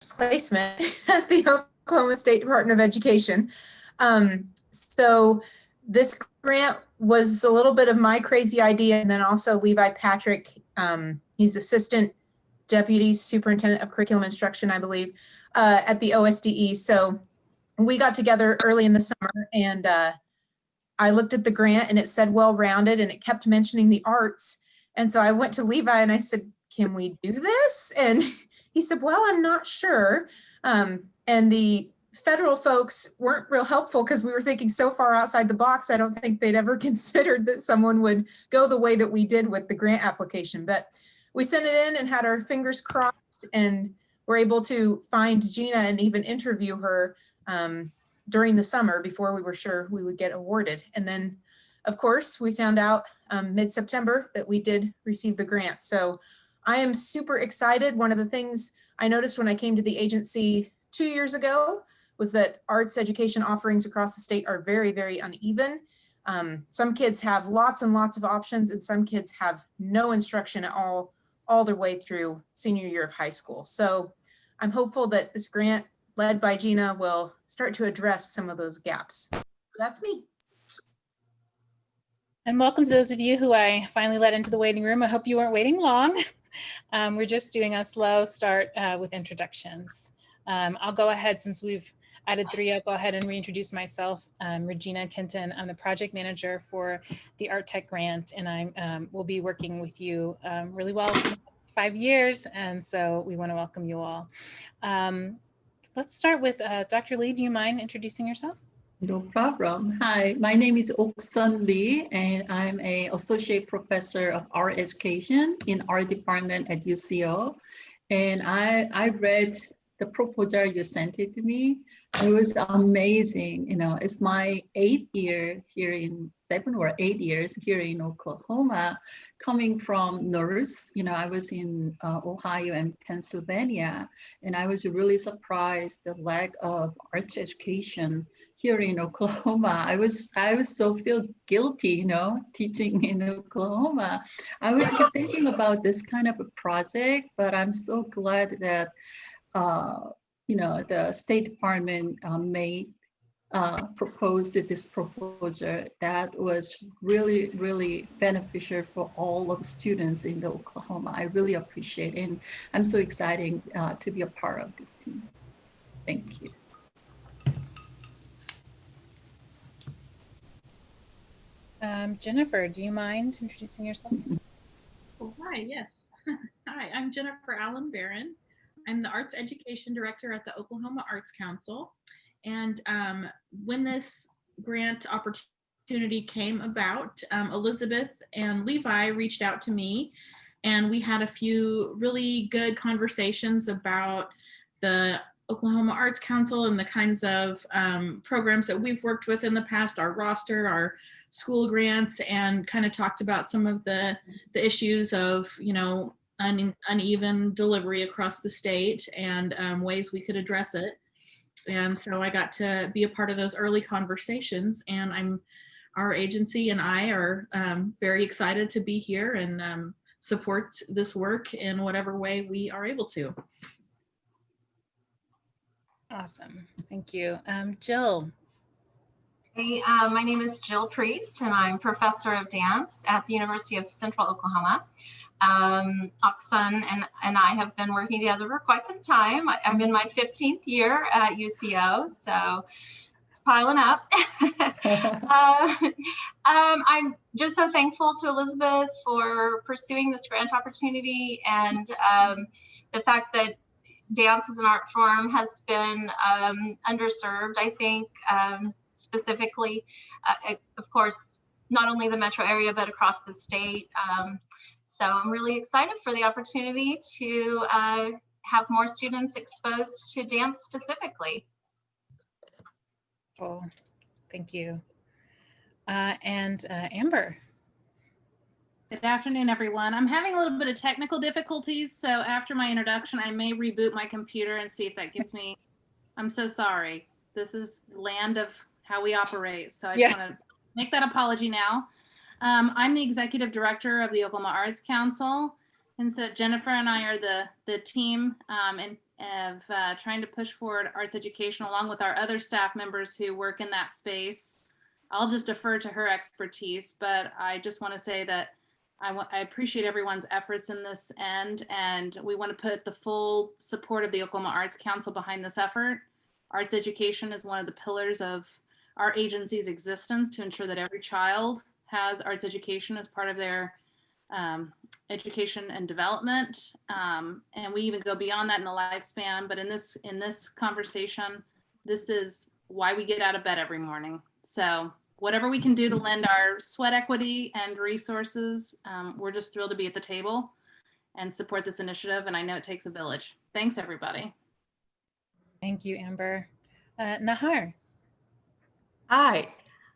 placement at the Oklahoma State Department of Education. So this grant was a little bit of my crazy idea, and then also Levi Patrick, he's Assistant Deputy Superintendent of Curriculum Instruction, I believe, at the OSDE. So we got together early in the summer, and I looked at the grant and it said well-rounded, and it kept mentioning the arts. And so I went to Levi and I said, can we do this? And he said, well, I'm not sure. And the federal folks weren't real helpful because we were thinking so far outside the box. I don't think they'd ever considered that someone would go the way that we did with the grant application. But we sent it in and had our fingers crossed, and were able to find Gina and even interview her during the summer before we were sure we would get awarded. And then, of course, we found out mid-September that we did receive the grant. So I am super excited. One of the things I noticed when I came to the agency 2 years ago was that arts education offerings across the state are very, very uneven. Some kids have lots and lots of options, and some kids have no instruction at all their way through senior year of high school. So I'm hopeful that this grant led by Gina will start to address some of those gaps. So that's me. And welcome to those of you who I finally let into the waiting room. I hope you weren't waiting long. We're just doing a slow start with introductions. I'll go ahead, since we've added 3, I'll go ahead and reintroduce myself. Regina Kenton. I'm the project manager for the ARTech grant, and I will be working with you really well for the next 5 years. And so we want to welcome you all. Let's start with Dr. Lee. Do you mind introducing yourself? No problem. Hi, my name is Ok-Sun Lee, and I'm an associate professor of art education in art department at UCO. And I read the proposal you sent it to me. It was amazing. You know, it's my 8th year here in 7 or 8 years here in Oklahoma, coming from nurse. You know, I was in Ohio and Pennsylvania, and I was really surprised the lack of arts education here in Oklahoma. I was so feel guilty, you know, teaching in Oklahoma. I was thinking about this kind of a project, but I'm so glad that you know, the State Department proposed this proposal that was really, really beneficial for all of the students in the Oklahoma. I really appreciate it, and I'm so excited to be a part of this team. Thank you. Jennifer, do you mind introducing yourself? Oh, hi, yes. Hi, I'm Jennifer Allen Barron. I'm the Arts Education Director at the Oklahoma Arts Council. And when this grant opportunity came about, Elizabeth and Levi reached out to me, and we had a few really good conversations about the Oklahoma Arts Council and the kinds of programs that we've worked with in the past, our roster, our school grants, and kind of talked about some of the issues of, you know, uneven delivery across the state, and ways we could address it. And so I got to be a part of those early conversations, and our agency and I are very excited to be here and support this work in whatever way we are able to. Awesome, thank you. Jill. Hey, my name is Jill Priest, and I'm professor of dance at the University of Central Oklahoma. Ok-Sun and I have been working together for quite some time. I'm in my 15th year at UCO, so it's piling up. I'm just so thankful to Elizabeth for pursuing this grant opportunity, and the fact that dance as an art form has been underserved, I think, specifically, of course, not only the metro area, but across the state. So I'm really excited for the opportunity to have more students exposed to dance specifically. Oh, thank you. And Amber. Good afternoon, everyone. I'm having a little bit of technical difficulties, so after my introduction, I may reboot my computer and see if that gives me, I'm so sorry. This is the land of how we operate, so I just want to make that apology now. I'm the executive director of the Oklahoma Arts Council, and so Jennifer and I are the team, and of trying to push forward arts education along with our other staff members who work in that space. I'll just defer to her expertise, but I just want to say that I appreciate everyone's efforts in this end, and we want to put the full support of the Oklahoma Arts Council behind this effort. Arts education is one of the pillars of our agency's existence to ensure that every child has arts education as part of their education and development. And we even go beyond that in the lifespan, but in this conversation, this is why we get out of bed every morning. So whatever we can do to lend our sweat equity and resources, we're just thrilled to be at the table and support this initiative. And I know it takes a village. Thanks, everybody. Thank you, Amber. Nahar. Hi,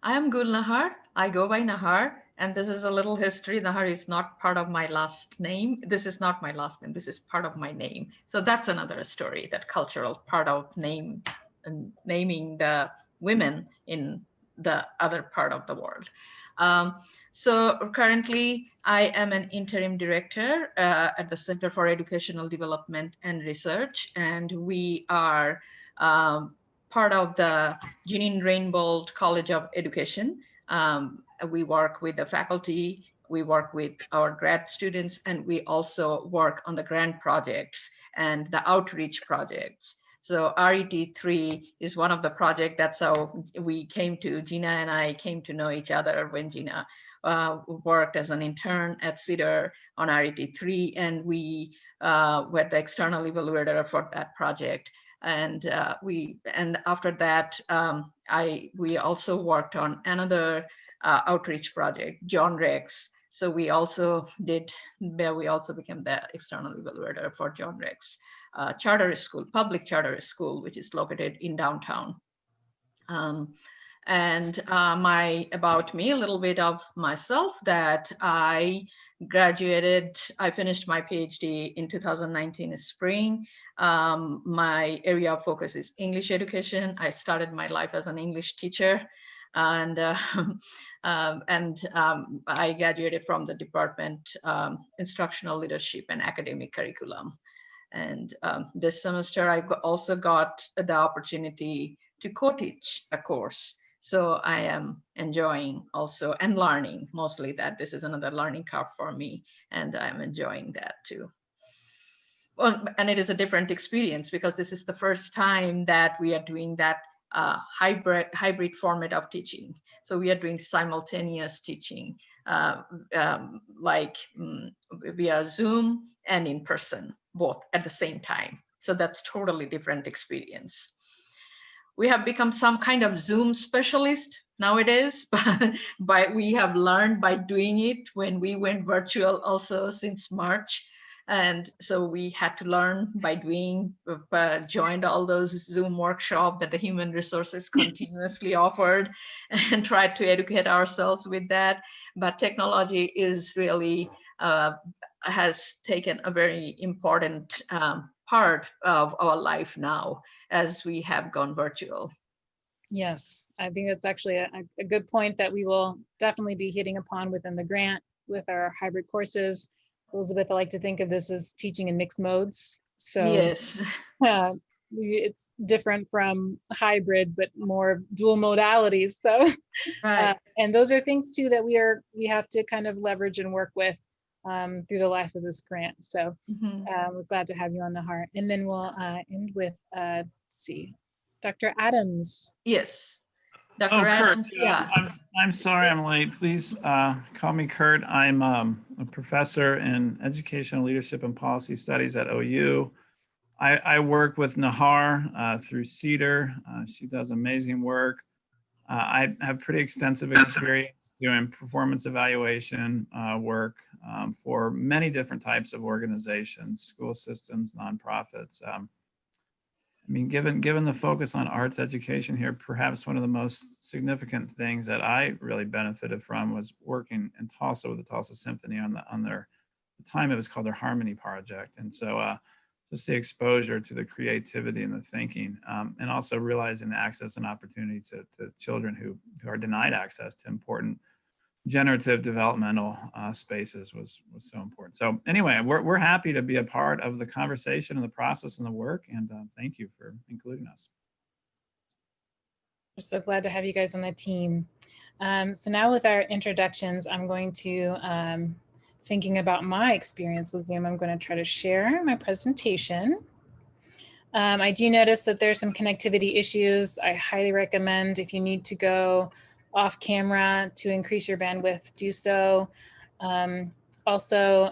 I am Gul Nahar. I go by Nahar, and this is a little history. Nahar is not part of my last name. This is not my last name. This is part of my name. So that's another story, that cultural part of name and naming the women in the other part of the world. So currently, I am an interim director at the Center for Educational Development and Research, and we are part of the Jeanine Rainbold College of Education. We work with the faculty, we work with our grad students, and we also work on the grant projects and the outreach projects. So RET3 is one of the projects. That's how we came to, Gina and I came to know each other when Gina worked as an intern at CEDAR on RET3, and we were the external evaluator for that project. And after that, we also worked on another outreach project, John Rex. So we also became the external evaluator for John Rex charter school, public charter school, which is located in downtown. About me, a little bit of myself, that I finished my PhD in 2019 spring. My area of focus is English education. I started my life as an English teacher, and I graduated from the department Instructional Leadership and Academic Curriculum. And this semester, I also got the opportunity to co-teach a course. So I am enjoying also and learning, mostly that this is another learning curve for me, and I'm enjoying that too. Well, and it is a different experience because this is the first time that we are doing that hybrid format of teaching. So we are doing simultaneous teaching, like via Zoom and in person, both at the same time. So that's totally different experience. We have become some kind of Zoom specialist nowadays, but we have learned by doing it when we went virtual also since March. And so we had to learn by doing, joined all those Zoom workshops that the human resources continuously offered, and tried to educate ourselves with that. But technology is really, has taken a very important part of our life now as we have gone virtual. Yes, I think that's actually a good point that we will definitely be hitting upon within the grant with our hybrid courses. Elizabeth, I like to think of this as teaching in mixed modes. So yes, it's different from hybrid, but more dual modalities. So, right. And those are things too that we have to kind of leverage and work with through the life of this grant. So we're glad to have you on, Nahar. And then we'll end with, let's see, Dr. Adams. Yes. Dr. Oh, Adams, Kurt, yeah. I'm sorry I'm late. Please call me Kurt. I'm a professor in educational leadership and policy studies at OU. I work with Nahar through CEDAR. She does amazing work. I have pretty extensive experience doing performance evaluation work for many different types of organizations, school systems, nonprofits. I mean, given the focus on arts education here, perhaps one of the most significant things that I really benefited from was working in Tulsa with the Tulsa Symphony on their, at the time it was called their Harmony Project. And so just the exposure to the creativity and the thinking, and also realizing the access and opportunity to children who are denied access to important generative developmental spaces was so important. So anyway, we're happy to be a part of the conversation and the process and the work, and thank you for including us. We're so glad to have you guys on the team. So now with our introductions, I'm going to, thinking about my experience with Zoom, I'm going to try to share my presentation. I do notice that there's some connectivity issues. I highly recommend if you need to go off camera to increase your bandwidth, do so. Also,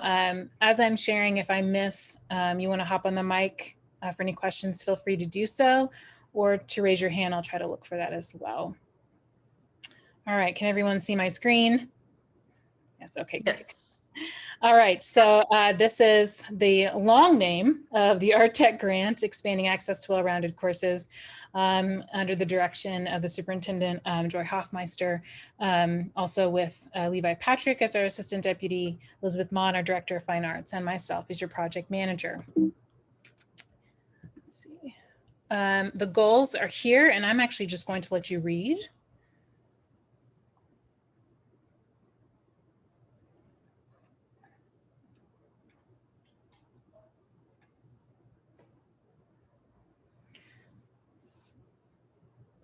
as I'm sharing, if I miss, you want to hop on the mic for any questions, feel free to do so, or to raise your hand. I'll try to look for that as well. All right, can everyone see my screen? Yes, okay, great. Yes. All right, so this is the long name of the ARTech grant, Expanding Access to Well-Rounded Courses, under the direction of the superintendent, Joy Hoffmeister, also with Levi Patrick as our assistant deputy, Elizabeth Mon, our director of fine arts, and myself as your project manager. Let's see. The goals are here, and I'm actually just going to let you read.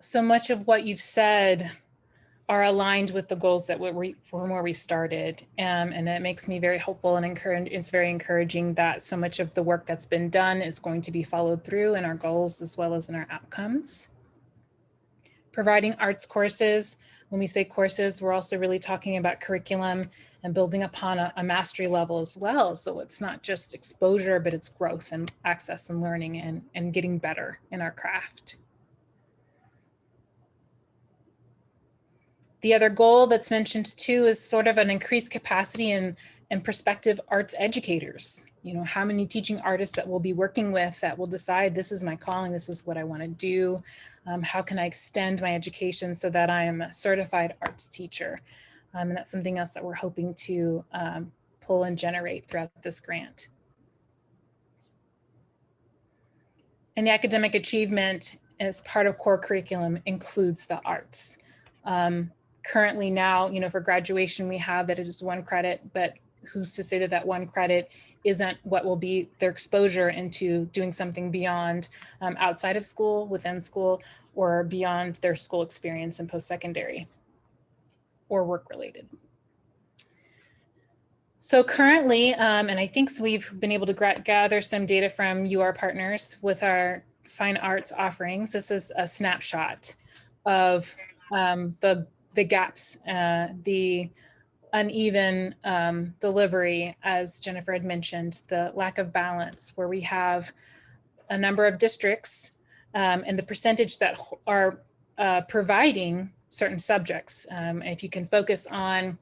So much of what you've said are aligned with the goals that were where we started. And it makes me very hopeful and it's very encouraging that so much of the work that's been done is going to be followed through in our goals as well as in our outcomes. Providing arts courses. When we say courses, we're also really talking about curriculum and building upon a mastery level as well. So it's not just exposure, but it's growth and access and learning and getting better in our craft. The other goal that's mentioned too is sort of an increased capacity and prospective arts educators. You know, how many teaching artists that we'll be working with that will decide this is my calling, this is what I want to do. How can I extend my education so that I am a certified arts teacher? And that's something else that we're hoping to pull and generate throughout this grant. And the academic achievement as part of core curriculum includes the arts. Currently now, you know, for graduation, we have that it is 1 credit, but who's to say that that 1 credit isn't what will be their exposure into doing something beyond outside of school, within school, or beyond their school experience in post-secondary or work-related. So currently, and I think we've been able to gather some data from UR partners with our fine arts offerings. This is a snapshot of the gaps, the uneven delivery, as Jennifer had mentioned, the lack of balance, where we have a number of districts and the percentage that are providing certain subjects. If you can focus on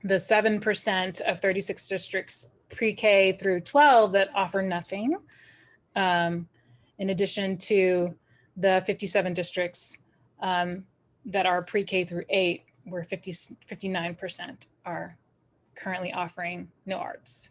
the 7% of 36 districts pre-K through 12 that offer nothing, in addition to the 57 districts that are pre-K through 8, where 59% are currently offering no arts.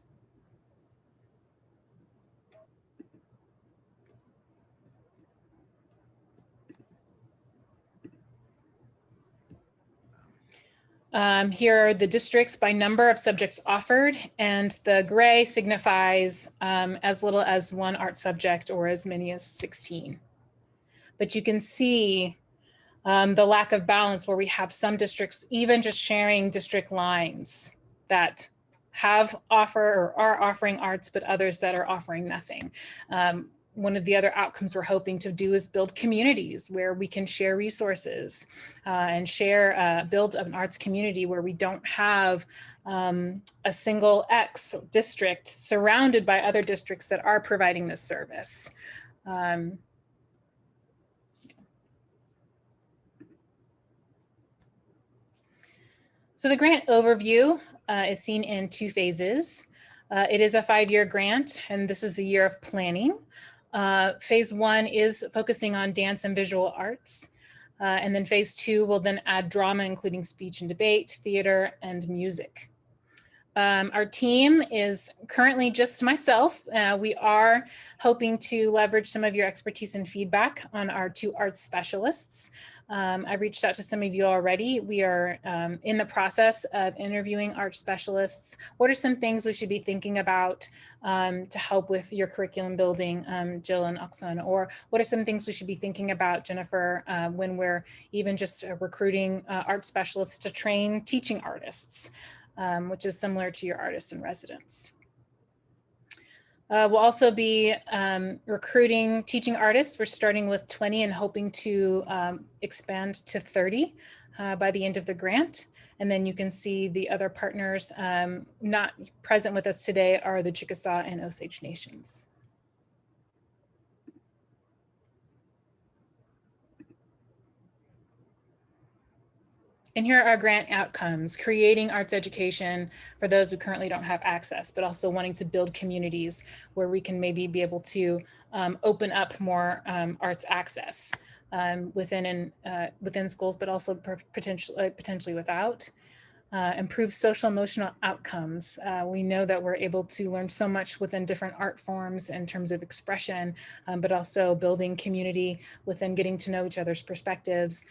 Here are the districts by number of subjects offered, and the gray signifies as little as 1 art subject or as many as 16. But you can see the lack of balance where we have some districts even just sharing district lines that have offer or are offering arts, but others that are offering nothing. One of the other outcomes we're hoping to do is build communities where we can share resources and share, build an arts community where we don't have a single X district surrounded by other districts that are providing this service. So the grant overview is seen in 2 phases. It is a 5-year grant, and this is the year of planning. Phase 1 is focusing on dance and visual arts. And then phase 2 will then add drama, including speech and debate, theater, and music. Our team is currently just myself. We are hoping to leverage some of your expertise and feedback on our 2 arts specialists. I've reached out to some of you already. We are in the process of interviewing art specialists. What are some things we should be thinking about to help with your curriculum building, Jill and Oksan? Or what are some things we should be thinking about, Jennifer, when we're even just recruiting art specialists to train teaching artists, which is similar to your artists in residence. We'll also be recruiting teaching artists. We're starting with 20 and hoping to expand to 30 by the end of the grant. And then you can see the other partners not present with us today are the Chickasaw and Osage Nations. And here are our grant outcomes: creating arts education for those who currently don't have access, but also wanting to build communities where we can maybe be able to open up more arts access within schools, but also potentially without. Improve social emotional outcomes. We know that we're able to learn so much within different art forms in terms of expression, but also building community within getting to know each other's perspectives.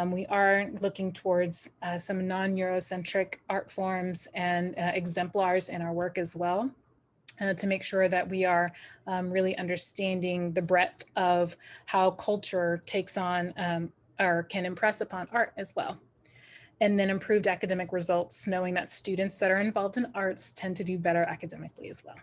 We are looking towards some non-Eurocentric art forms and exemplars in our work as well, to make sure that we are really understanding the breadth of how culture takes on or can impress upon art as well. And then improved academic results, knowing that students that are involved in arts tend to do better academically as well.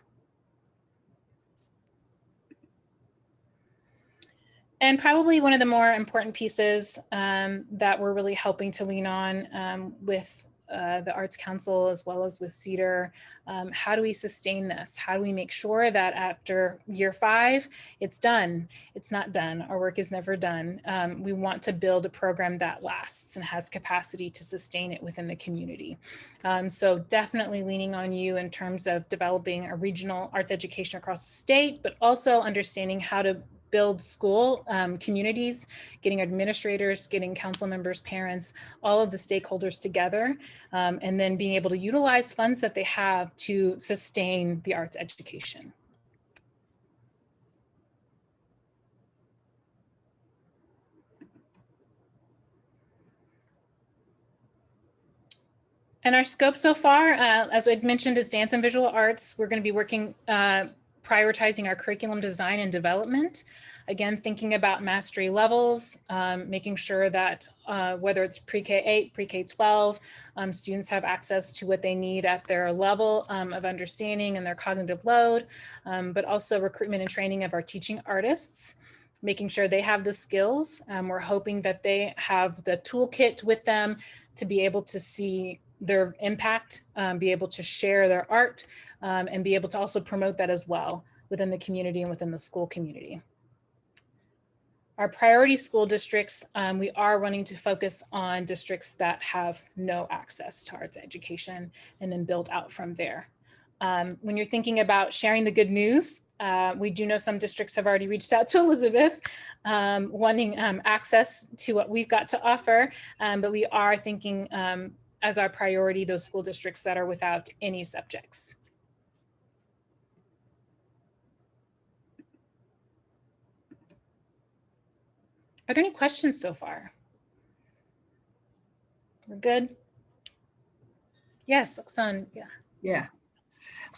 And probably one of the more important pieces that we're really helping to lean on with the Arts Council as well as with CEDAR, how do we sustain this? How do we make sure that after year 5, it's done? It's not done. Our work is never done. We want to build a program that lasts and has capacity to sustain it within the community. So definitely leaning on you in terms of developing a regional arts education across the state, but also understanding how to build school communities, getting administrators, getting council members, parents, all of the stakeholders together, and then being able to utilize funds that they have to sustain the arts education. And our scope so far, as I'd mentioned, is dance and visual arts. We're going to be working prioritizing our curriculum design and development. Again, thinking about mastery levels, making sure that whether it's pre-K-8, pre-K-12, students have access to what they need at their level of understanding and their cognitive load, but also recruitment and training of our teaching artists, making sure they have the skills. We're hoping that they have the toolkit with them to be able to see their impact, be able to share their art, and be able to also promote that as well within the community and within the school community. Our priority school districts, we are wanting to focus on districts that have no access to arts education and then build out from there. When you're thinking about sharing the good news, we do know some districts have already reached out to Elizabeth, wanting access to what we've got to offer, but we are thinking as our priority, those school districts that are without any subjects. Are there any questions so far? We're good? Yes, Oksan, yeah. Yeah.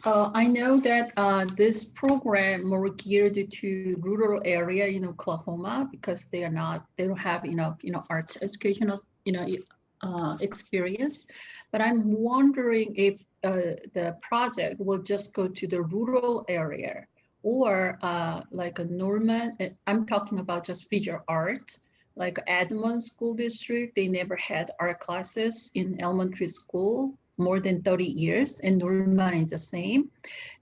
I know that this program more geared to rural area in Oklahoma because they don't have enough, arts educational, experience. But I'm wondering if the project will just go to the rural area or like a Norman, I'm talking about just visual art, like Edmond School District, they never had art classes in elementary school more than 30 years, and Norman is the same.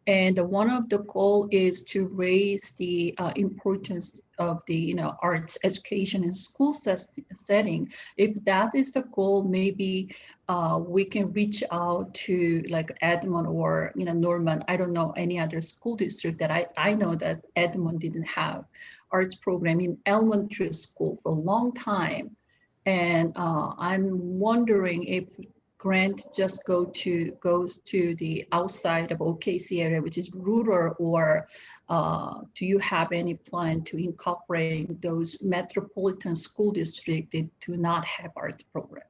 And one of the goal is to raise the importance of the arts education in school setting. If that is the goal, maybe we can reach out to like Edmond or Norman. I don't know any other school district that I know that Edmond didn't have arts program in elementary school for a long time. And I'm wondering if grant just goes to the outside of OKC area, which is rural, or do you have any plan to incorporate those metropolitan school districts that do not have art program?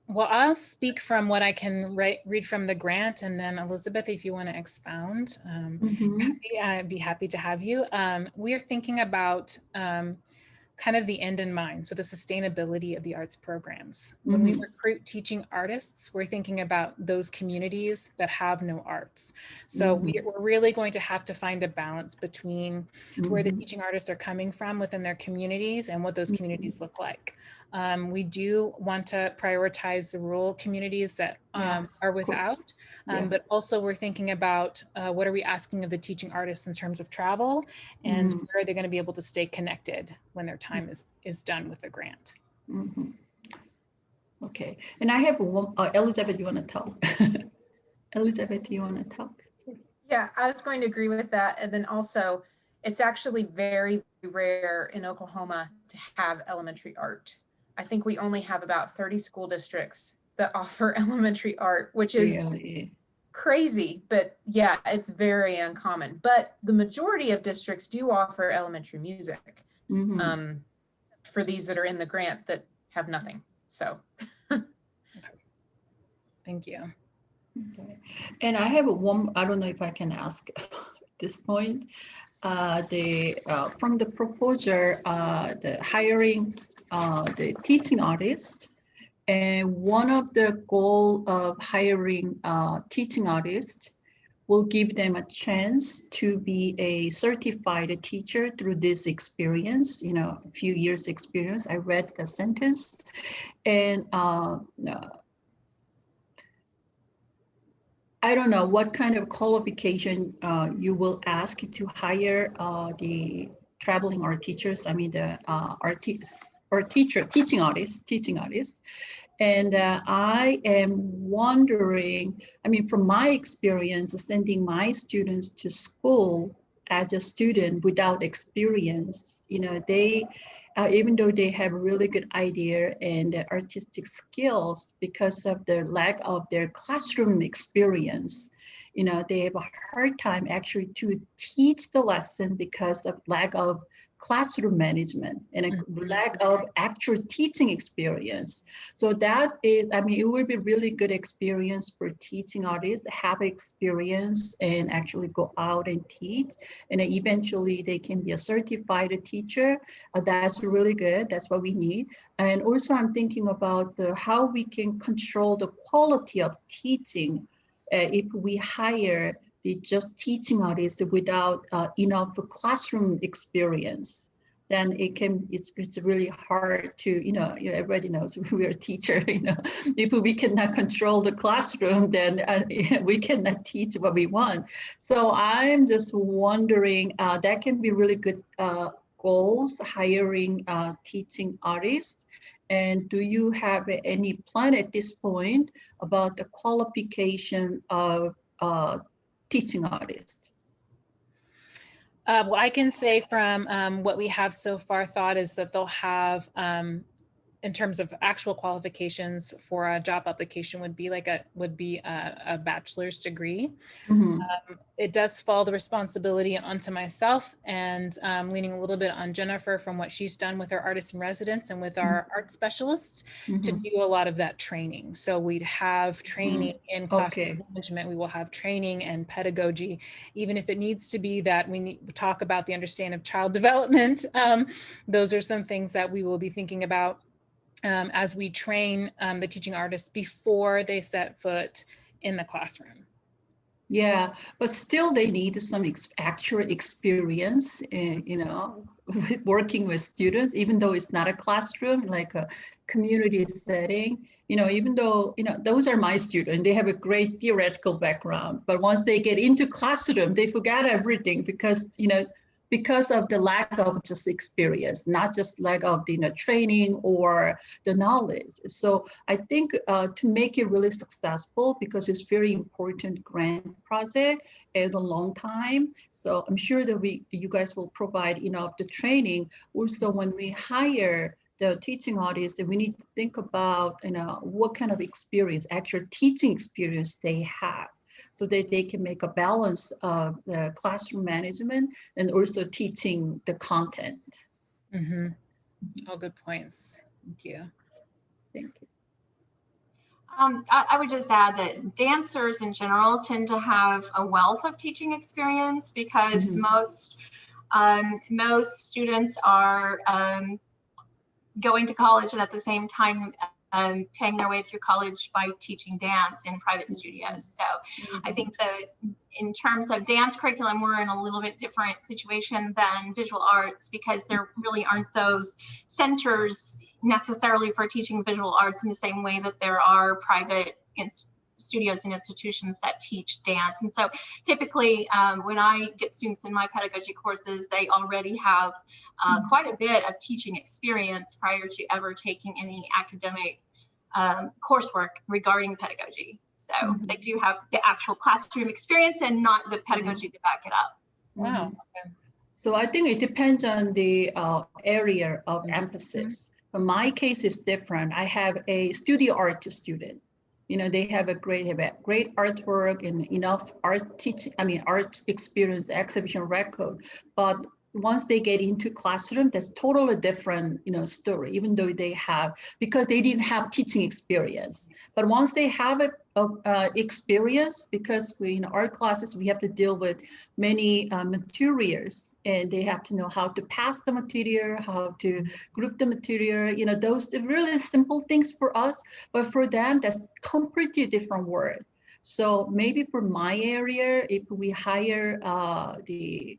Well, I'll speak from what I can read from the grant, and then Elizabeth, if you want to expound, I'd be happy to have you. We are thinking about kind of the end in mind. So the sustainability of the arts programs. When we recruit teaching artists, we're thinking about those communities that have no arts. So we're really going to have to find a balance between where the teaching artists are coming from within their communities and what those communities look like. We do want to prioritize the rural communities that are without, but also we're thinking about what are we asking of the teaching artists in terms of travel, and where are they going to be able to stay connected when their time is done with the grant. Okay, and I have one, Elizabeth, you want to talk? Elizabeth, you want to talk? Yeah, I was going to agree with that. And then also, it's actually very rare in Oklahoma to have elementary art. I think we only have about 30 school districts that offer elementary art, which is crazy, but yeah, it's very uncommon. But the majority of districts do offer elementary music for these that are in the grant that have nothing. So thank you. Okay. And I have one, I don't know if I can ask at this point, from the proposer, the hiring the teaching artist, and one of the goal of hiring teaching artists will give them a chance to be a certified teacher through this experience, you know, a few years experience. I read the sentence, and I don't know what kind of qualification you will ask to hire the traveling art teachers. I mean, the teaching artists. And I am wondering, I mean, from my experience, sending my students to school as a student without experience, you know, they, even though they have a really good idea and artistic skills, because of the lack of their classroom experience, you know, they have a hard time actually to teach the lesson because of lack of classroom management and a lack of actual teaching experience. So that is, I mean, it would be really good experience for teaching artists, have experience and actually go out and teach. And then eventually they can be a certified teacher. That's really good. That's what we need. And also I'm thinking about how we can control the quality of teaching if we hire the just teaching artists without enough classroom experience, then it's really hard to, you know, everybody knows we're a teacher, you know, if we cannot control the classroom, then we cannot teach what we want. So I'm just wondering, that can be really good goals, hiring teaching artists. And do you have any plan at this point about the qualification of teaching artist? Well, I can say from what we have so far thought is that they'll have, in terms of actual qualifications for a job application, would be a bachelor's degree. It does fall the responsibility onto myself, and leaning a little bit on Jennifer from what she's done with our artists in residence and with our art specialists to do a lot of that training. So we'd have training in classroom management. We will have training and pedagogy, even if it needs to be that we talk about the understanding of child development. Those are some things that we will be thinking about as we train the teaching artists before they set foot in the classroom. Yeah, but still they need some actual experience, you know, working with students, even though it's not a classroom, like a community setting, you know, even though, you know, those are my students, they have a great theoretical background, but once they get into classroom, they forget everything because, you know, because of the lack of just experience, not just lack of the training or the knowledge. So I think to make it really successful, because it's very important grant project and a long time. So I'm sure that you guys will provide enough the training. Also, when we hire the teaching artists, we need to think about, what kind of experience, actual teaching experience they have, so that they can make a balance of the classroom management and also teaching the content. Mm-hmm. All good points. Thank you. Thank you. I would just add that dancers in general tend to have a wealth of teaching experience because most students are going to college and at the same time paying their way through college by teaching dance in private studios. So I think that in terms of dance curriculum, we're in a little bit different situation than visual arts because there really aren't those centers necessarily for teaching visual arts in the same way that there are private studios and institutions that teach dance. And so typically when I get students in my pedagogy courses, they already have quite a bit of teaching experience prior to ever taking any academic coursework regarding pedagogy. So they do have the actual classroom experience and not the pedagogy to back it up. Wow. Okay. So I think it depends on the area of emphasis. But my case is different. I have a studio art student. They have a great artwork and enough art experience, exhibition record. But once they get into classroom, that's totally different, story, even though because they didn't have teaching experience. But once they have experience, because in art classes, we have to deal with many materials, and they have to know how to pass the material, how to group the material, those are really simple things for us, but for them, that's completely different world. So maybe for my area, if we hire the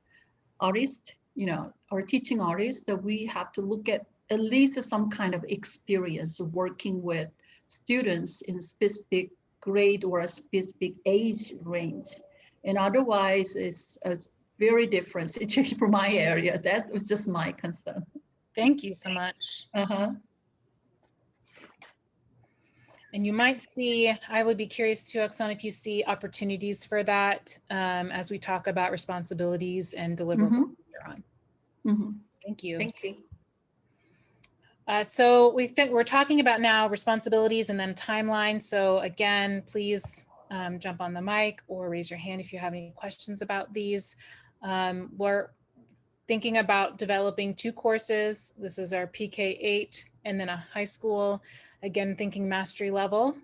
artist, or teaching artists, that we have to look at least some kind of experience working with students in specific grade or a specific age range. And otherwise, it's a very different situation for my area. That was just my concern. Thank you so much. And you might see, I would be curious too, Oksana, if you see opportunities for that as we talk about responsibilities and deliverables later on. Thank you. Thank you. So we're talking about now responsibilities and then timeline. So again, please jump on the mic or raise your hand if you have any questions about these. We're thinking about developing 2 courses. This is our PK8 and then a high school. Again, thinking mastery level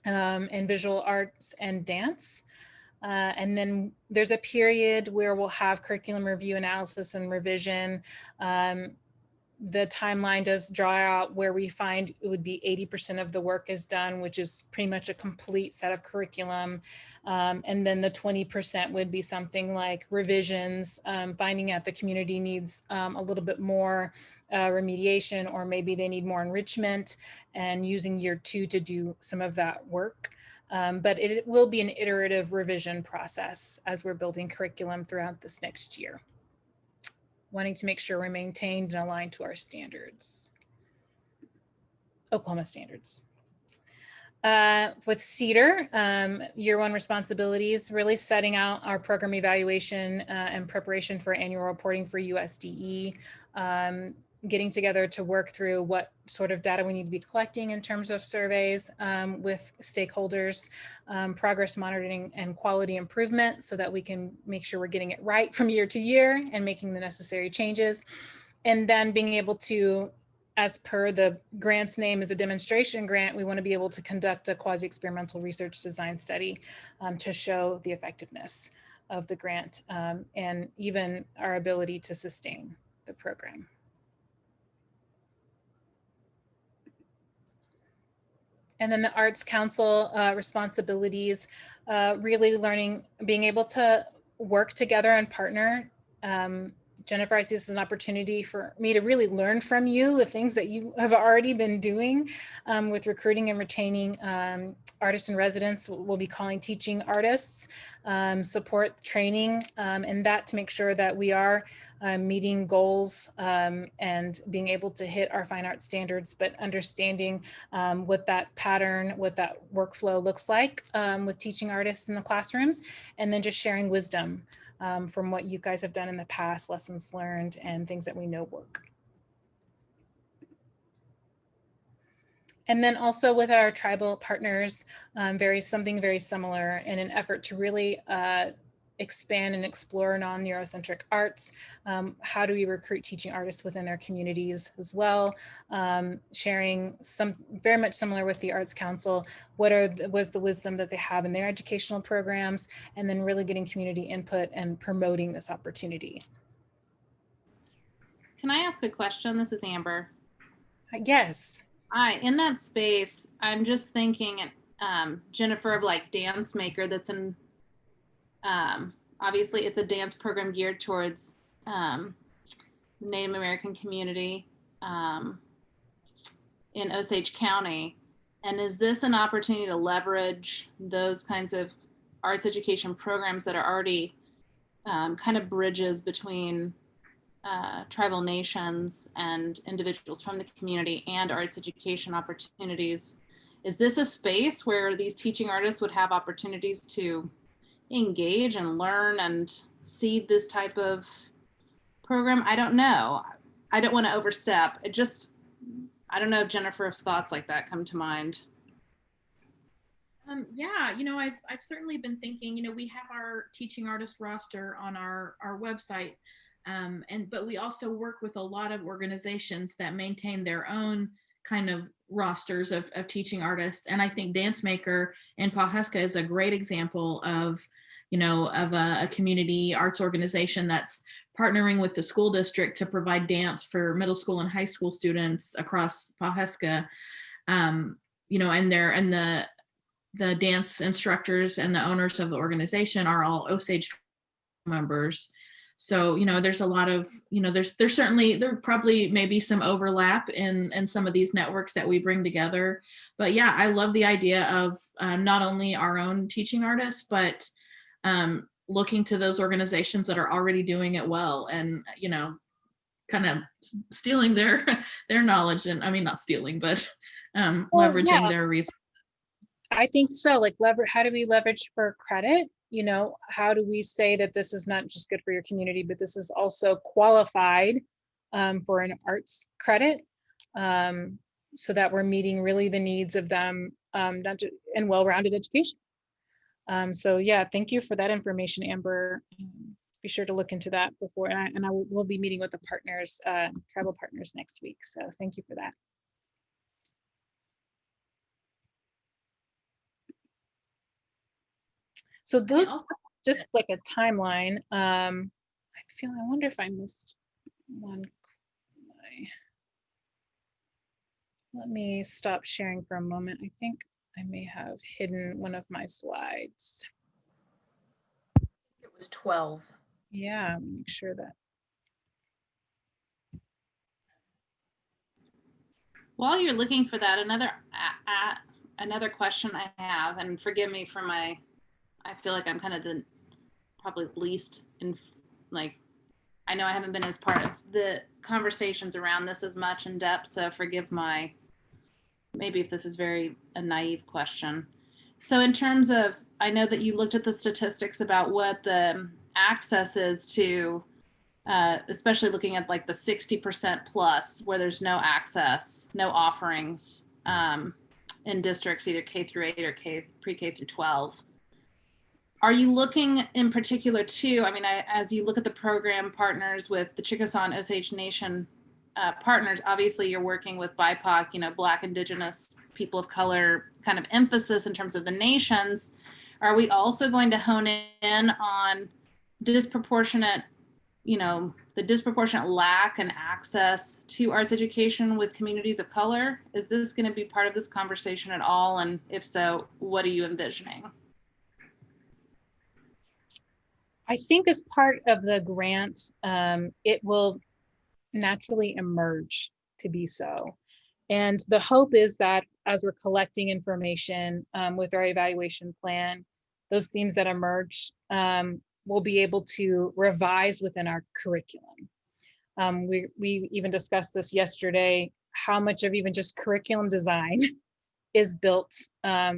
in visual arts and dance. And then there's a period where we'll have curriculum review, analysis, and revision. The timeline does draw out where we find it would be 80% of the work is done, which is pretty much a complete set of curriculum. And then the 20% would be something like revisions, finding out the community needs a little bit more remediation, or maybe they need more enrichment, and using year 2 to do some of that work. But it will be an iterative revision process as we're building curriculum throughout this next year, wanting to make sure we're maintained and aligned to our standards, Oklahoma standards. With CEDAR, year 1 responsibilities, really setting out our program evaluation and preparation for annual reporting for USDE, getting together to work through what sort of data we need to be collecting in terms of surveys with stakeholders, progress monitoring and quality improvement so that we can make sure we're getting it right from year to year and making the necessary changes. And then being able to, as per the grant's name is a demonstration grant, we want to be able to conduct a quasi-experimental research design study to show the effectiveness of the grant and even our ability to sustain the program. And then the Arts Council responsibilities, really learning, being able to work together and partner. Jennifer, I see this as an opportunity for me to really learn from you the things that you have already been doing with recruiting and retaining artists in residence. We'll be calling teaching artists, support training, and that to make sure that we are meeting goals and being able to hit our fine art standards, but understanding what that pattern, what that workflow looks like with teaching artists in the classrooms, and then just sharing wisdom from what you guys have done in the past, lessons learned, and things that we know work. And then also with our tribal partners, something very similar in an effort to really expand and explore non-neurocentric arts. How do we recruit teaching artists within their communities as well? Sharing some very much similar with the Arts Council, was the wisdom that they have in their educational programs, and then really getting community input and promoting this opportunity. Can I ask a question? This is Amber. Yes. Hi, in that space, I'm just thinking, Jennifer, of like Dance Maker that's in, obviously it's a dance program geared towards the Native American community in Osage County. And is this an opportunity to leverage those kinds of arts education programs that are already kind of bridges between tribal nations and individuals from the community and arts education opportunities? Is this a space where these teaching artists would have opportunities to engage and learn and see this type of program? I don't know. I don't want to overstep. I don't know, Jennifer, if thoughts like that come to mind. Yeah, I've certainly been thinking, we have our teaching artist roster on our website. But we also work with a lot of organizations that maintain their own kind of rosters of teaching artists. And I think Dance Maker in Pawhuska is a great example of a community arts organization that's partnering with the school district to provide dance for middle school and high school students across Pawhuska. And the dance instructors and the owners of the organization are all Osage members. So, there's a lot of, there probably maybe some overlap in some of these networks that we bring together. But yeah, I love the idea of not only our own teaching artists, but looking to those organizations that are already doing it well and, kind of stealing their knowledge. And I mean, not stealing, but leveraging their resources. I think so. Like, how do we leverage for credit? How do we say that this is not just good for your community, but this is also qualified for an arts credit, so that we're meeting really the needs of them, not just in well-rounded education. So yeah, thank you for that information, Amber. Be sure to look into that before, and I will be meeting with the partners, tribal partners next week. So thank you for that. So those, just like a timeline. I wonder if I missed one. Let me stop sharing for a moment. I think I may have hidden one of my slides. It was 12. Yeah, make sure that. While you're looking for that, another question I have, and forgive me for I feel like I'm kind of the probably least I know I haven't been as part of the conversations around this as much in depth, so forgive maybe if this is a naive question. So in terms of, I know that you looked at the statistics about what the access is to, especially looking at like the 60% plus where there's no access, no offerings in districts, either K through 8 or pre-K through 12. Are you looking in particular too, as you look at the program partners with the Chickasaw and Osage Nation partners, obviously you're working with BIPOC, Black, Indigenous, people of color kind of emphasis in terms of the nations. Are we also going to hone in on the disproportionate lack and access to arts education with communities of color? Is this going to be part of this conversation at all? And if so, what are you envisioning? I think as part of the grant, it will naturally emerge to be so. And the hope is that as we're collecting information with our evaluation plan, those themes that emerge, we'll be able to revise within our curriculum. We even discussed this yesterday, how much of even just curriculum design is built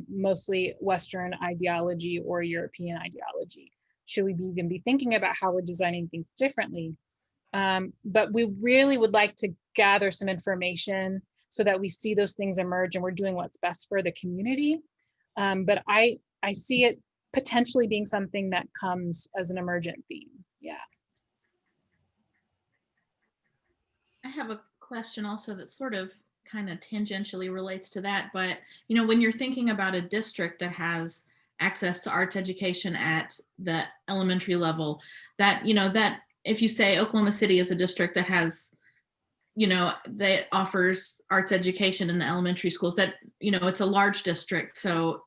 mostly Western ideology or European ideology. Should we even be thinking about how we're designing things differently? But we really would like to gather some information so that we see those things emerge and we're doing what's best for the community. But I see it potentially being something that comes as an emergent theme. Yeah. I have a question also that sort of kind of tangentially relates to that, but you know, when you're thinking about a district that has access to arts education at the elementary level, that, you know, that if you say Oklahoma City is a district that has, you know, that offers arts education in the elementary schools, that, you know, it's a large district, so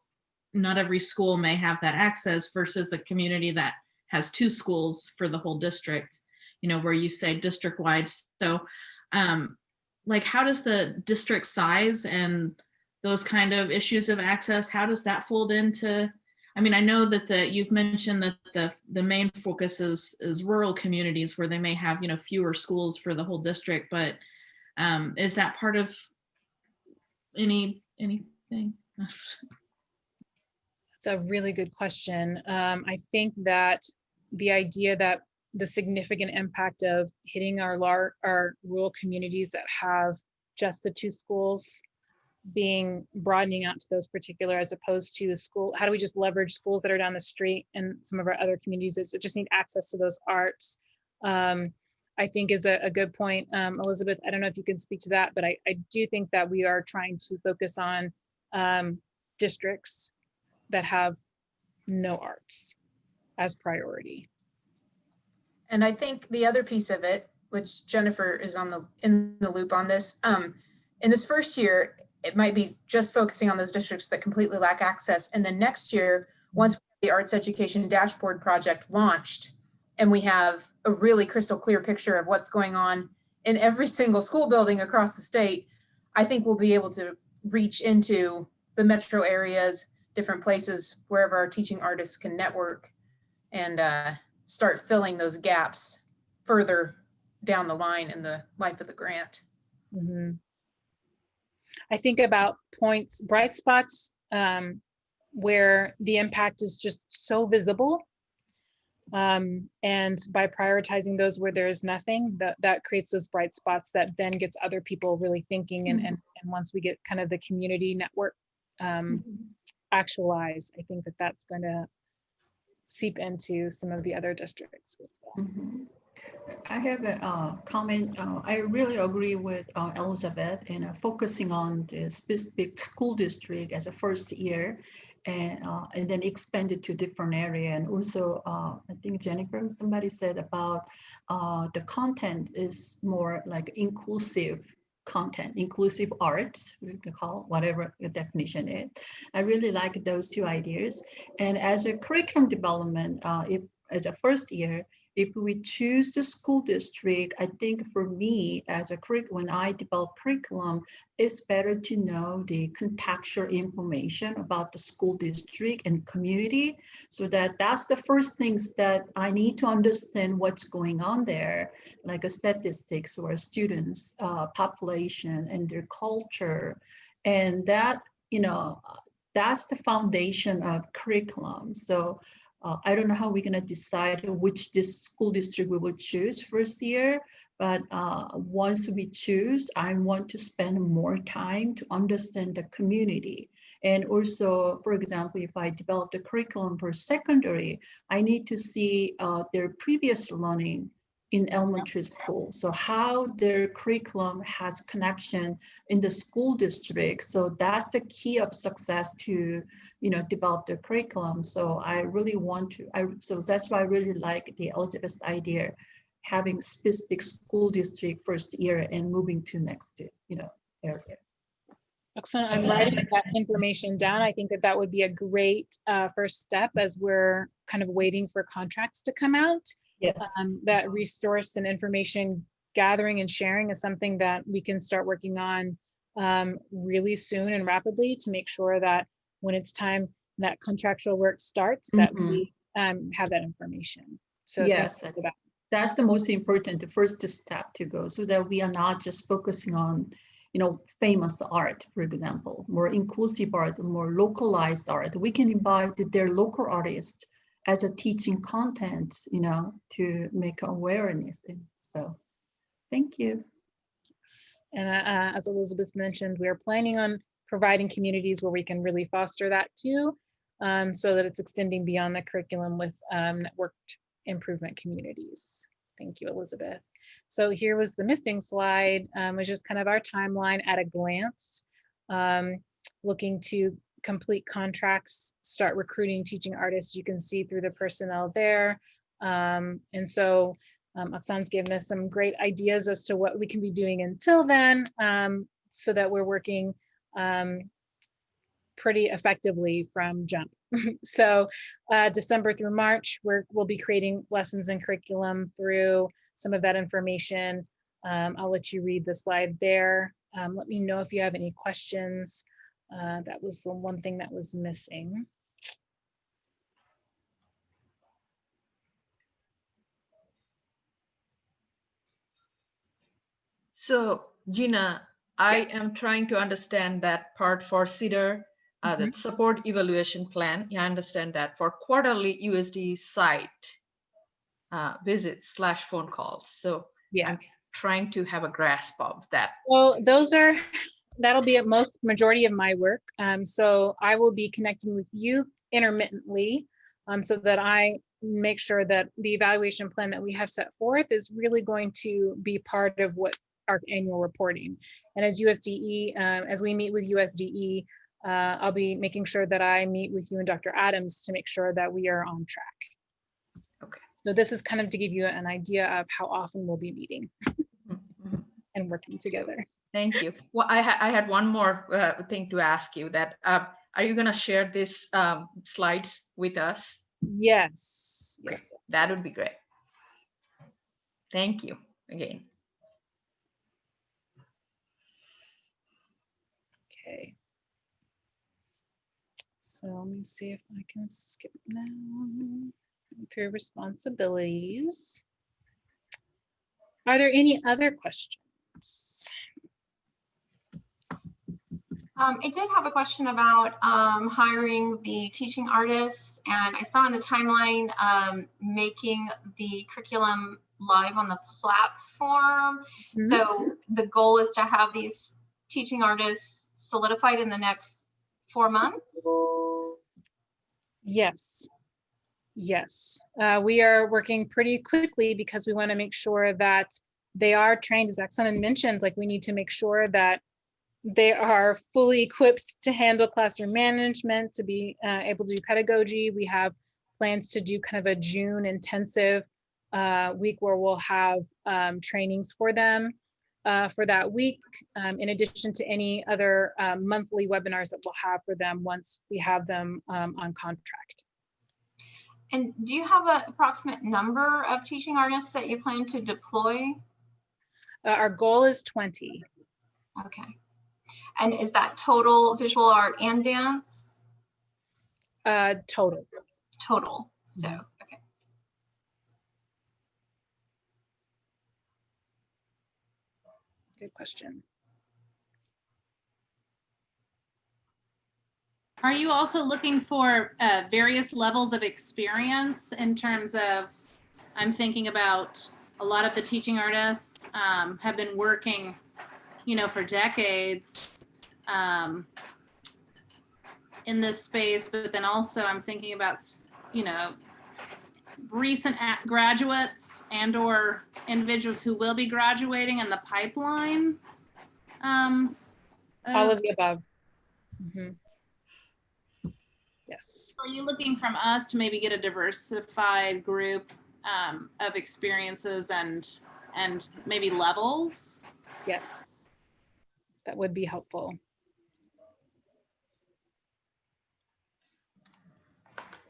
not every school may have that access, versus a community that has 2 schools for the whole district, you know, where you say district wide. So like, how does the district size and those kind of issues of access, how does that fold into, I mean, I know that you've mentioned that the main focus is rural communities where they may have, you know, fewer schools for the whole district, but is that part of anything? It's a really good question. I think that the idea that the significant impact of hitting our rural communities that have just the 2 schools broadening out to those particular, as opposed to school, how do we just leverage schools that are down the street and some of our other communities that just need access to those arts, I think is a good point. Elizabeth, I don't know if you can speak to that, but I do think that we are trying to focus on districts that have no arts as priority. And I think the other piece of it, which Jennifer is in the loop on this, in this first year, it might be just focusing on those districts that completely lack access. And then next year, once the Arts Education Dashboard project launched, and we have a really crystal clear picture of what's going on in every single school building across the state, I think we'll be able to reach into the metro areas, different places, wherever our teaching artists can network, and start filling those gaps further down the line in the life of the grant. Mm-hmm. I think about bright spots where the impact is just so visible. And by prioritizing those where there's nothing, that creates those bright spots that then gets other people really thinking. And once we get kind of the community network actualized, I think that's going to seep into some of the other districts as well. I have a comment. I really agree with Elizabeth in focusing on the specific school district as a first year, and then expand it to different area. And also, I think Jennifer, somebody said about the content is more like inclusive content, inclusive arts, we can call whatever the definition is. I really like those 2 ideas. And as a curriculum development, if as a first year, if we choose the school district, I think for me as a when I develop curriculum, it's better to know the contextual information about the school district and community, so that's the first things that I need to understand what's going on there, like a statistics or students, population and their culture, and that, you know, that's the foundation of curriculum. So I don't know how we're going to decide which this school district we will choose first year, but once we choose, I want to spend more time to understand the community. And also, for example, if I develop the curriculum for secondary, I need to see their previous learning in elementary school. So how their curriculum has connection in the school district. So that's the key of success to, you know, develop the curriculum. So I really want to, so that's why I really like the Elizabeth's idea, having specific school district first year and moving to next, you know, area. Excellent. I'm writing that information down. I think that would be a great first step as we're kind of waiting for contracts to come out. Yes. That resource and information gathering and sharing is something that we can start working on really soon and rapidly to make sure that when it's time that contractual work starts, that we have that information. So yes, that's the most important, the first step to go, so that we are not just focusing on, you know, famous art, for example, more inclusive art, more localized art. We can invite their local artists as a teaching content, you know, to make awareness. And so, thank you. And as Elizabeth mentioned, we are planning on providing communities where we can really foster that too, so that it's extending beyond the curriculum with networked improvement communities. Thank you, Elizabeth. So here was the missing slide, was just kind of our timeline at a glance, looking to complete contracts, start recruiting teaching artists. You can see through the personnel there. And so Oksana's given us some great ideas as to what we can be doing until then, so that we're working pretty effectively from jump. So December through March, we'll be creating lessons and curriculum through some of that information. I'll let you read the slide there. Let me know if you have any questions. That was the one thing that was missing. So Gina, I Yes. am trying to understand that part for CEDAR, that support evaluation plan. Yeah, I understand that for quarterly USD site visits / phone calls. So Yes. I'm trying to have a grasp of that. So that'll be a majority of my work. So I will be connecting with you intermittently, so that I make sure that the evaluation plan that we have set forth is really going to be part of what's our annual reporting. And as USDE, as we meet with USDE, I'll be making sure that I meet with you and Dr. Adams to make sure that we are on track. Okay. So this is kind of to give you an idea of how often we'll be meeting and working together. Thank you. Well, I had one more thing to ask you. That are you going to share these slides with us? Yes. Okay, Yes. that would be great. Thank you again. Okay. So let me see if I can skip now through responsibilities. Are there any other questions? I did have a question about hiring the teaching artists, and I saw in the timeline making the curriculum live on the platform. So the goal is to have these teaching artists solidified in the next 4 months? Yes. Yes. We are working pretty quickly because we want to make sure that they are trained, as Oksana mentioned, like we need to make sure that they are fully equipped to handle classroom management, to be able to do pedagogy. We have plans to do kind of a June intensive week where we'll have trainings for them for that week, in addition to any other monthly webinars that we'll have for them once we have them on contract. And do you have an approximate number of teaching artists that you plan to deploy? Our goal is 20. Okay. And is that total visual art and dance? Total. Total. So, okay. Good question. Are you also looking for various levels of experience in terms of, I'm thinking about a lot of the teaching artists have been working, you know, for decades in this space, but then also I'm thinking about, you know, recent graduates and or individuals who will be graduating in the pipeline. All of the above. Yes. Are you looking from us to maybe get a diversified group of experiences and maybe levels? Yes. That would be helpful.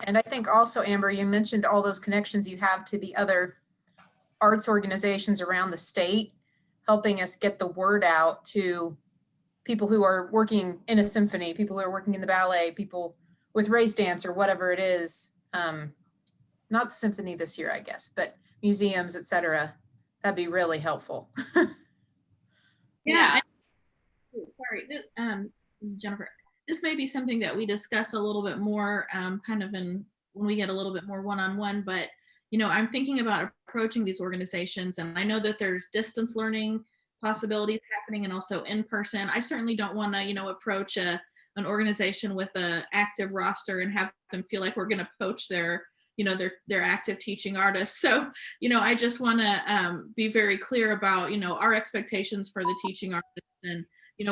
And I think also, Amber, you mentioned all those connections you have to the other arts organizations around the state, helping us get the word out to people who are working in a symphony, people who are working in the ballet, people with race dance or whatever it is. Not the symphony this year, I guess, but museums, et cetera. That'd be really helpful. Yeah. Sorry, this is Jennifer. This may be something that we discuss a little bit more kind of when we get a little bit more one-on-one, but you know, I'm thinking about approaching these organizations, and I know that there's distance learning possibilities happening and also in person. I certainly don't want to, approach an organization with an active roster and have them feel like we're going to poach their active teaching artists. So, I just want to be very clear about, our expectations for the teaching artists and,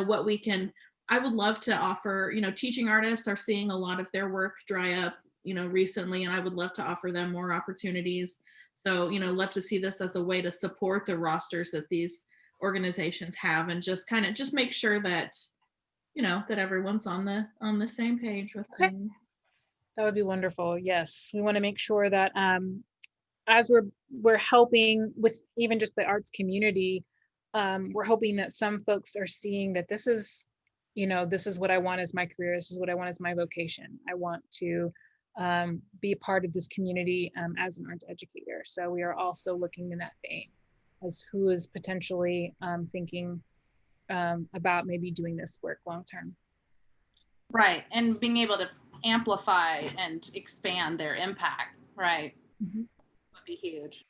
what we can. I would love to offer, teaching artists are seeing a lot of their work dry up, recently, and I would love to offer them more opportunities. So, love to see this as a way to support the rosters that these organizations have and just make sure that, that everyone's on the same page with things. That would be wonderful. Yes, we want to make sure that as we're helping with even just the arts community, we're hoping that some folks are seeing that this is what I want as my career. This is what I want as my vocation. I want to be a part of this community as an arts educator. So we are also looking in that vein as who is potentially thinking about maybe doing this work long term. Right, and being able to amplify and expand their impact, right? Mm-hmm. Would be huge.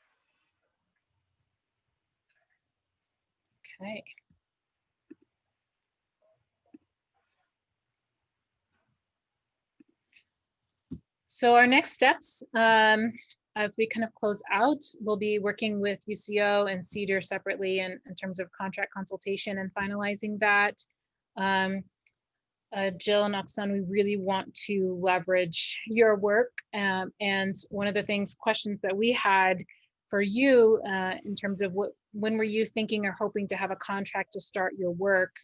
Okay. So our next steps, as we kind of close out, we'll be working with UCO and CEDAR separately in terms of contract consultation and finalizing that. Jill and Oksana, we really want to leverage your work. And one of the questions that we had for you in terms of when were you thinking or hoping to have a contract to start your work?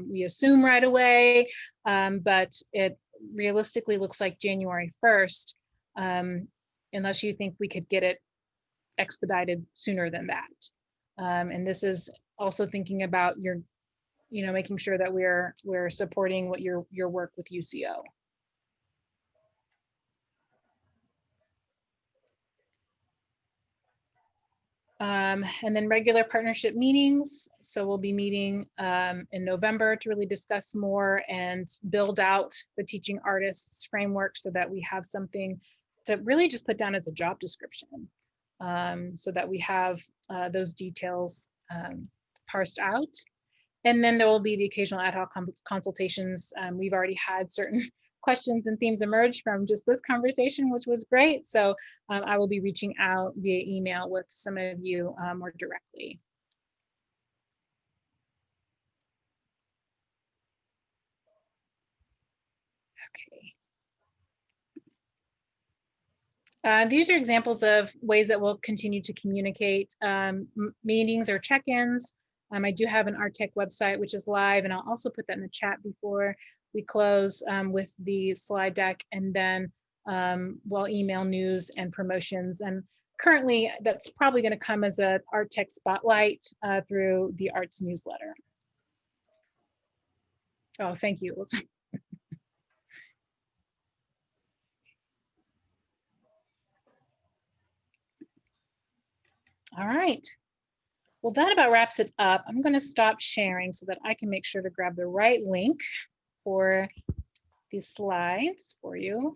We assume right away, but it realistically looks like January 1st, unless you think we could get it expedited sooner than that. And this is also thinking about your, making sure that we're supporting what your work with UCO. And then regular partnership meetings. So we'll be meeting in November to really discuss more and build out the teaching artists framework so that we have something to really just put down as a job description, so that we have those details parsed out. And then there will be the occasional ad hoc consultations. We've already had certain questions and themes emerge from just this conversation, which was great. So I will be reaching out via email with some of you more directly. Okay. These are examples of ways that we'll continue to communicate. Meetings or check-ins. I do have an ARTech website, which is live, and I'll also put that in the chat before we close with the slide deck, and then we'll email news and promotions. And currently, that's probably going to come as a ARTech spotlight through the arts newsletter. Oh, thank you. All right. Well, that about wraps it up. I'm going to stop sharing so that I can make sure to grab the right link for these slides for you.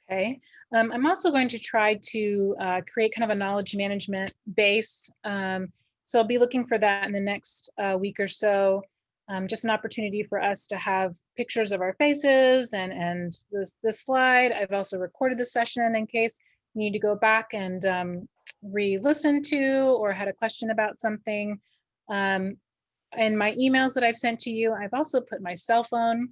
Okay, I'm also going to try to create kind of a knowledge management base. So I'll be looking for that in the next week or so. Just an opportunity for us to have pictures of our faces and this slide. I've also recorded the session in case you need to go back and re-listen to or had a question about something. In my emails that I've sent to you, I've also put my cell phone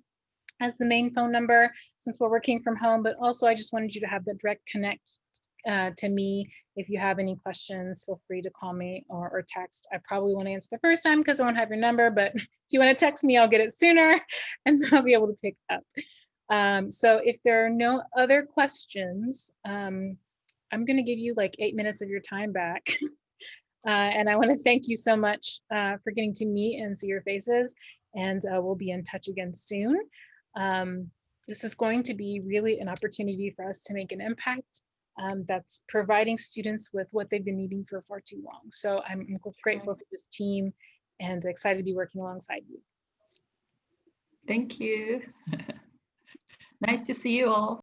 as the main phone number since we're working from home, but also I just wanted you to have the direct connect to me. If you have any questions, feel free to call me or text. I probably won't answer the first time because I won't have your number, but if you want to text me, I'll get it sooner and I'll be able to pick up. So if there are no other questions, I'm going to give you like 8 minutes of your time back. And I want to thank you so much for getting to meet and see your faces, and we'll be in touch again soon. This is going to be really an opportunity for us to make an impact that's providing students with what they've been needing for far too long. So I'm grateful for this team and excited to be working alongside you. Thank you. Nice to see you all.